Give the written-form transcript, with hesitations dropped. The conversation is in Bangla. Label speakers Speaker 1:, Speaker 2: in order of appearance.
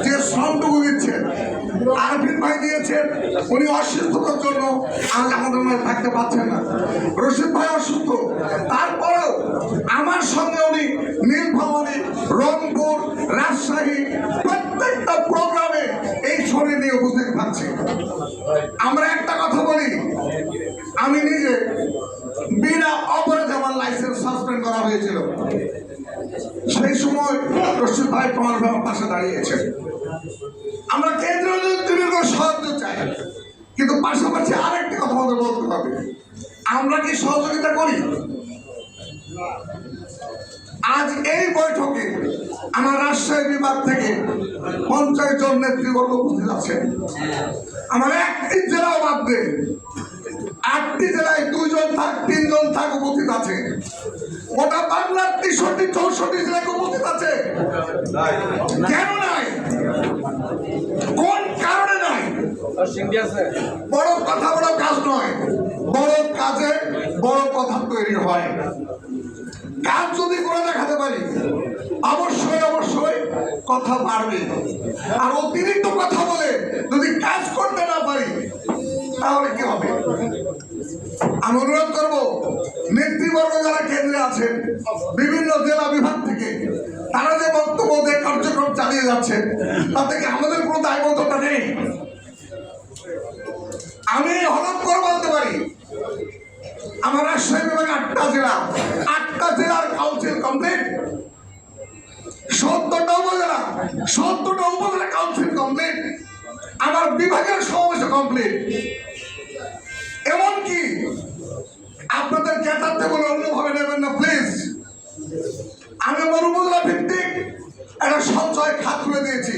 Speaker 1: যে শ্রমটুকু দিচ্ছেন আরফিন ভাই দিয়েছেন, উনি অসুস্থতার জন্য আজ আমাদের মাঝে থাকতে পারছেন না। রশিদ ভাই অসুস্থ, তারপরেও আমার সঙ্গে উনি নীলফামারী, রংপুর, রাজশাহী প্রত্যেকটা প্রোগ্রামে এই শরীর নিয়ে উপস্থিত থাকছে। আমরা একটা কথা বলি, আমি নিজে বিনা অপরাধে আমার লাইসেন্স সাসপেন্ড করা হয়েছিল। সেই সময় রশিদ ভাই তোমার পাশে দাঁড়িয়েছে। আমরা কেন্দ্রীয় নেতৃত্বের সাহায্য চাই, কিন্তু পাশাপাশি আরেকটি কথা আমাদের বলতে হবে, আমরা কি সহযোগিতা করি? আজ এই বৈঠকে আমার রাজশাহী বিভাগ থেকে 50 জন নেতৃবর্গ উপস্থিত আছে। আমার একটি জেলাও বাদ দেন, 8টি জেলায় 2 জন থাক, 3 জন থাক উপস্থিত আছে। গোটা বাংলার 63-64 জেলায় উপস্থিত আছে। কেন নাই? কোন কারণে নাই? বড় কথা বড় কাজ নয়, বড় কাজে বড় কথা তৈরি হয়। কাজ যদি করে দেখাতে পারি, অবশ্যই অবশ্যই কথা বাড়বে। আর অতিরিক্ত কথা বলে যদি কাজ করতে না পারি, তাহলে কি হবে? আমি অনুরোধ করবো নেতৃবর্গ যারা কেন্দ্রে আছেন, বিভিন্ন জেলা বিভাগ থেকে, তারা যে বক্তব্য দিয়ে কার্যক্রম চালিয়ে যাচ্ছেন, তাতে কি আমাদের কোনো দায়বদ্ধতা নেই? আমি হঠাৎ করে বলতে পারি, আমার রাজশাহী বিভাগে 8টা জেলা, 8টা জেলার কাউন্সিল কমপ্লিট, 70টা উপজেলা, 70টা উপজেলা কাউন্সিল কমপ্লিট, আমার বিভাগের সমাবেশ কমপ্লিট। এমনকি আপনাদের জ্ঞাতার্থে বলে অন্যভাবে নেবেন না প্লিজ, আমি আমার উপজেলা ভিত্তিক একটা সঞ্চয় খাত খুলে দিয়েছি।